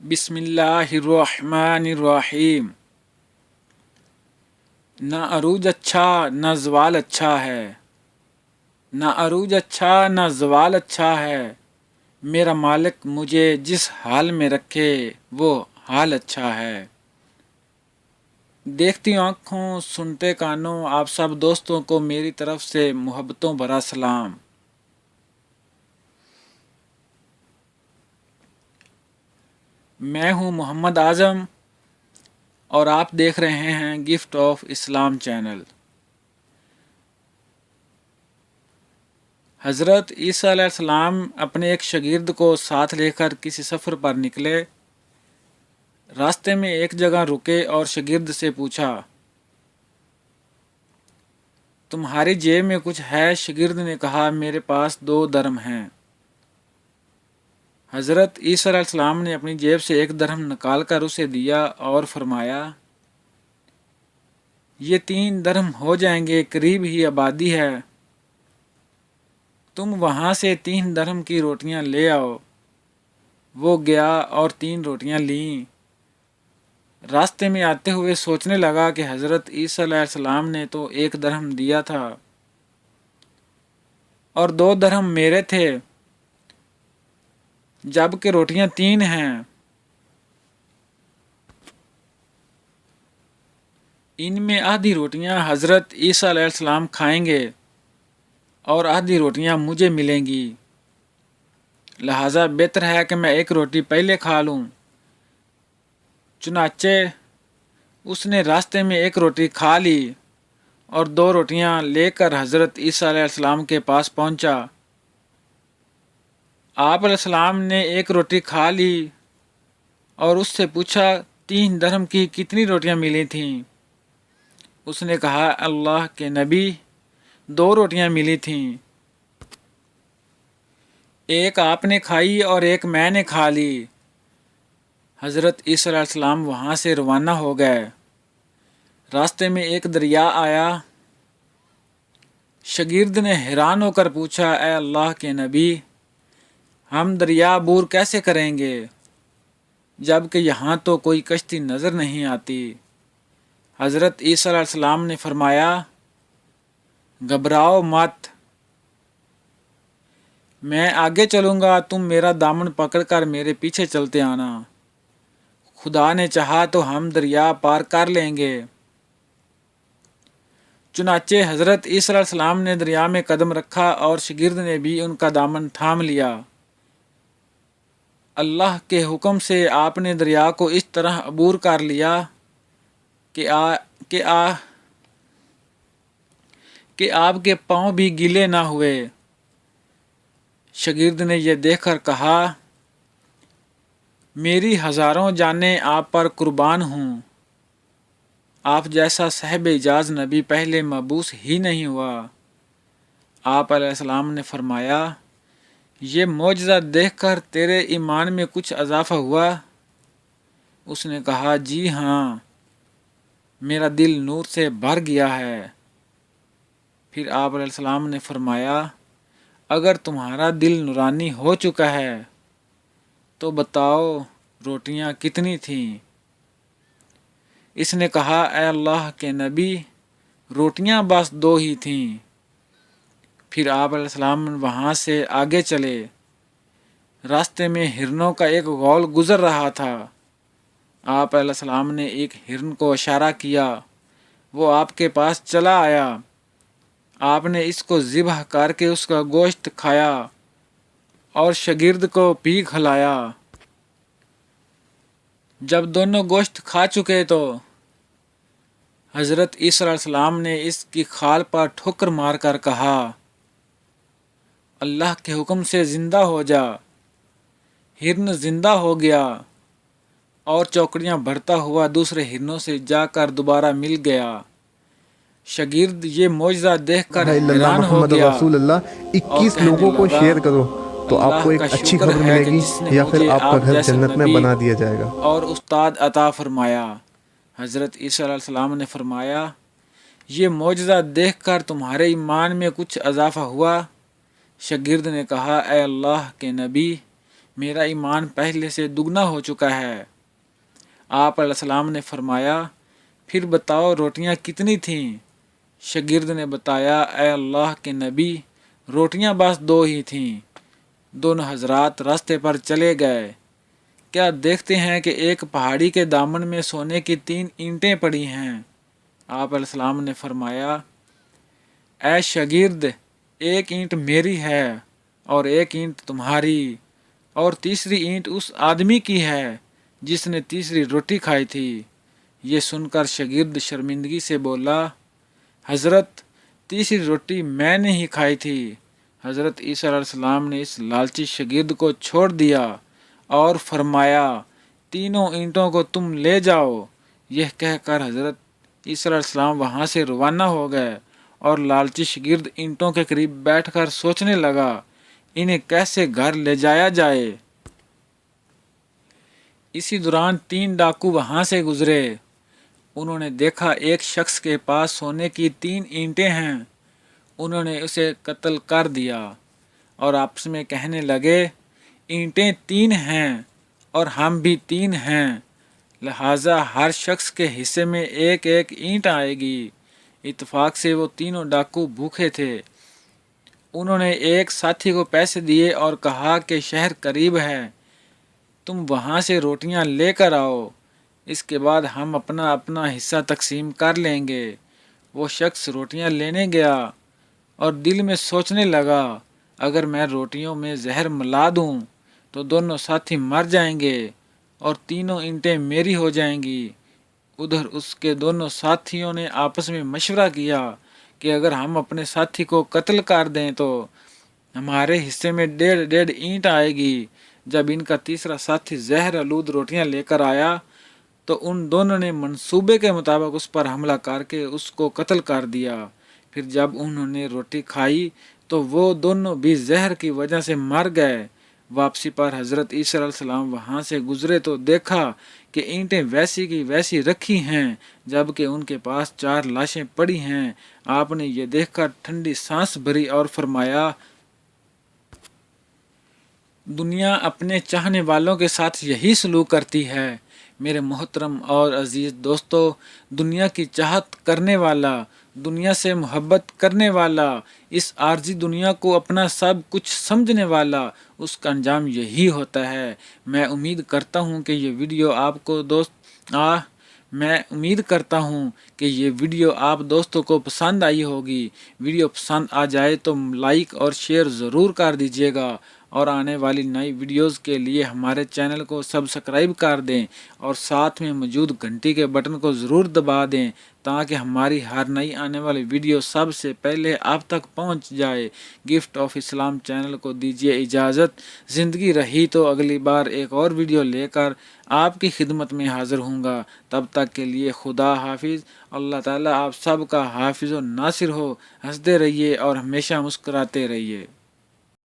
بسم اللہ الرحمن الرحیم۔ نہ عروج اچھا نہ زوال اچھا ہے، نہ عروج اچھا نہ زوال اچھا ہے، میرا مالک مجھے جس حال میں رکھے وہ حال اچھا ہے۔ دیکھتی آنکھوں سنتے کانوں آپ سب دوستوں کو میری طرف سے محبتوں بھرا سلام۔ میں ہوں محمد اعظم اور آپ دیکھ رہے ہیں گفٹ آف اسلام چینل۔ حضرت عیسیٰ علیہ السلام اپنے ایک شاگرد کو ساتھ لے کر کسی سفر پر نکلے۔ راستے میں ایک جگہ رکے اور شاگرد سے پوچھا، تمہاری جیب میں کچھ ہے؟ شاگرد نے کہا، میرے پاس 2 درہم ہیں۔ حضرت عیسیٰ علیہ السلام نے اپنی جیب سے 1 درہم نکال کر اسے دیا اور فرمایا، یہ 3 درہم ہو جائیں گے، قریب ہی آبادی ہے، تم وہاں سے 3 درہم کی روٹیاں لے آؤ۔ وہ گیا اور 3 روٹیاں لیں۔ راستے میں آتے ہوئے سوچنے لگا کہ حضرت عیسیٰ علیہ السلام نے تو 1 درہم دیا تھا اور 2 درہم میرے تھے، جبکہ روٹیاں 3 ہیں۔ ان میں آدھی روٹیاں حضرت عیسیٰ علیہ السلام کھائیں گے اور آدھی روٹیاں مجھے ملیں گی، لہٰذا بہتر ہے کہ میں 1 روٹی پہلے کھا لوں۔ چنانچہ اس نے راستے میں 1 روٹی کھا لی اور 2 روٹیاں لے کر حضرت عیسیٰ علیہ السلام کے پاس پہنچا۔ آپ علیہ السلام نے 1 روٹی کھا لی اور اس سے پوچھا، 3 درہم کی کتنی روٹیاں ملی تھیں؟ اس نے کہا، اللہ کے نبی 2 روٹیاں ملی تھیں، 1 آپ نے کھائی اور 1 میں نے کھا لی۔ حضرت عیسیٰ علیہ السلام وہاں سے روانہ ہو گئے۔ راستے میں ایک دریا آیا۔ شاگرد نے حیران ہو کر پوچھا، اے اللہ کے نبی، ہم دریا عبور کیسے کریں گے جبکہ یہاں تو کوئی کشتی نظر نہیں آتی؟ حضرت عیسیٰ علیہ السلام نے فرمایا، گھبراؤ مت، میں آگے چلوں گا، تم میرا دامن پکڑ کر میرے پیچھے چلتے آنا، خدا نے چاہا تو ہم دریا پار کر لیں گے۔ چنانچہ حضرت عیسیٰ علیہ السلام نے دریا میں قدم رکھا اور شاگرد نے بھی ان کا دامن تھام لیا۔ اللہ کے حکم سے آپ نے دریا کو اس طرح عبور کر لیا کہ آپ کے پاؤں بھی گیلے نہ ہوئے۔ شاگرد نے یہ دیکھ کر کہا، میری ہزاروں جانیں آپ پر قربان ہوں، آپ جیسا صاحب اعجاز نبی پہلے مبعوث ہی نہیں ہوا۔ آپ علیہ السلام نے فرمایا، یہ معجزہ دیکھ کر تیرے ایمان میں کچھ اضافہ ہوا؟ اس نے کہا، جی ہاں، میرا دل نور سے بھر گیا ہے۔ پھر آپ علیہ السلام نے فرمایا، اگر تمہارا دل نورانی ہو چکا ہے تو بتاؤ روٹیاں کتنی تھیں؟ اس نے کہا، اے اللہ کے نبی، روٹیاں بس 2 ہی تھیں۔ پھر آپ علیہ السلام وہاں سے آگے چلے۔ راستے میں ہرنوں کا ایک غول گزر رہا تھا۔ آپ علیہ السلام نے ایک ہرن کو اشارہ کیا، وہ آپ کے پاس چلا آیا۔ آپ نے اس کو ذبح کر کے اس کا گوشت کھایا اور شاگرد کو بھی کھلایا۔ جب دونوں گوشت کھا چکے تو حضرت عیسیٰ علیہ السلام نے اس کی کھال پر ٹھوکر مار کر کہا، اللہ کے حکم سے زندہ ہو جا۔ ہرن زندہ ہو گیا اور چوکڑیاں بھرتا ہوا دوسرے ہرنوں سے جا کر دوبارہ مل گیا۔ شاگرد یہ معجزہ دیکھ کر حیران ہو محمد گیا رسول اللہ اور 21 کہنے لوگوں کو لگا، شیئر کرو تو آپ اللہ کو ایک کا اچھی شکر خبر ہے ملے کہ گی جس نے یا پھر مجھے آپ کا آپ گھر جیسے جنت میں نبی بنا دیا جائے گا۔ اور استاد عطا فرمایا۔ حضرت عیسیٰ علیہ السلام نے فرمایا، یہ معجزہ دیکھ کر تمہارے ایمان میں کچھ اضافہ ہوا؟ شاگرد نے کہا، اے اللہ کے نبی، میرا ایمان پہلے سے دگنا ہو چکا ہے۔ آپ علیہ السلام نے فرمایا پھر بتاؤ روٹیاں کتنی تھیں؟ شاگرد نے بتایا اے اللہ کے نبی روٹیاں بس 2 ہی تھیں۔ دونوں حضرات راستے پر چلے گئے۔ کیا دیکھتے ہیں کہ ایک پہاڑی کے دامن میں سونے کی 3 اینٹیں پڑی ہیں۔ آپ علیہ السلام نے فرمایا اے شاگرد ایک اینٹ میری ہے اور ایک اینٹ تمہاری اور تیسری اینٹ اس آدمی کی ہے جس نے تیسری روٹی کھائی تھی۔ یہ سن کر شاگرد شرمندگی سے بولا حضرت تیسری روٹی میں نے ہی کھائی تھی۔ حضرت عیسیٰ علیہ السلام نے اس لالچی شاگرد کو چھوڑ دیا اور فرمایا 3 اینٹوں کو تم لے جاؤ۔ یہ کہہ کر حضرت عیسیٰ علیہ السلام وہاں سے روانہ ہو گئے اور لالچی شاگرد اینٹوں کے قریب بیٹھ کر سوچنے لگا انہیں کیسے گھر لے جایا جائے۔ اسی دوران 3 ڈاکو وہاں سے گزرے۔ انہوں نے دیکھا ایک شخص کے پاس سونے کی 3 اینٹیں ہیں۔ انہوں نے اسے قتل کر دیا اور آپس میں کہنے لگے اینٹیں 3 ہیں اور ہم بھی 3 ہیں، لہٰذا ہر شخص کے حصے میں ایک ایک اینٹ آئے گی۔ اتفاق سے وہ تینوں ڈاکو بھوکے تھے۔ انہوں نے ایک ساتھی کو پیسے دیے اور کہا کہ شہر قریب ہے، تم وہاں سے روٹیاں لے کر آؤ، اس کے بعد ہم اپنا اپنا حصہ تقسیم کر لیں گے۔ وہ شخص روٹیاں لینے گیا اور دل میں سوچنے لگا اگر میں روٹیوں میں زہر ملا دوں تو دونوں ساتھی مر جائیں گے اور 3 اینٹیں میری ہو جائیں گی۔ ادھر اس کے دونوں ساتھیوں نے آپس میں مشورہ کیا کہ اگر ہم اپنے ساتھی کو قتل کر دیں تو ہمارے حصے میں 1.5 اینٹ آئے گی۔ جب ان کا تیسرا ساتھی زہر آلود روٹیاں لے کر آیا تو ان دونوں نے منصوبے کے مطابق اس پر حملہ کر کے اس کو قتل کر دیا۔ پھر جب انہوں نے روٹی کھائی تو وہ دونوں بھی زہر کی وجہ سے مر گئے۔ واپسی پر حضرت عیسیٰ علیہ السلام وہاں سے گزرے تو دیکھا کہ اینٹیں ویسی کی ویسی رکھی ہیں جبکہ ان کے پاس 4 لاشیں پڑی ہیں۔ آپ نے یہ دیکھ کر ٹھنڈی سانس بھری اور فرمایا دنیا اپنے چاہنے والوں کے ساتھ یہی سلوک کرتی ہے۔ میرے محترم اور عزیز دوستو، دنیا کی چاہت کرنے والا، دنیا سے محبت کرنے والا، اس عارضی دنیا کو اپنا سب کچھ سمجھنے والا، اس کا انجام یہی ہوتا ہے۔ میں امید کرتا ہوں کہ یہ ویڈیو آپ دوستوں کو پسند آئی ہوگی۔ ویڈیو پسند آ جائے تو لائک اور شیئر ضرور کر دیجیے گا اور آنے والی نئی ویڈیوز کے لیے ہمارے چینل کو سبسکرائب کر دیں اور ساتھ میں موجود گھنٹی کے بٹن کو ضرور دبا دیں تاکہ ہماری ہر نئی آنے والی ویڈیو سب سے پہلے آپ تک پہنچ جائے۔ گفٹ آف اسلام چینل کو دیجیے اجازت، زندگی رہی تو اگلی بار ایک اور ویڈیو لے کر آپ کی خدمت میں حاضر ہوں گا۔ تب تک کے لیے خدا حافظ۔ اللہ تعالیٰ آپ سب کا حافظ و ناصر ہو۔ ہنستے رہیے اور ہمیشہ مسکراتے رہیے۔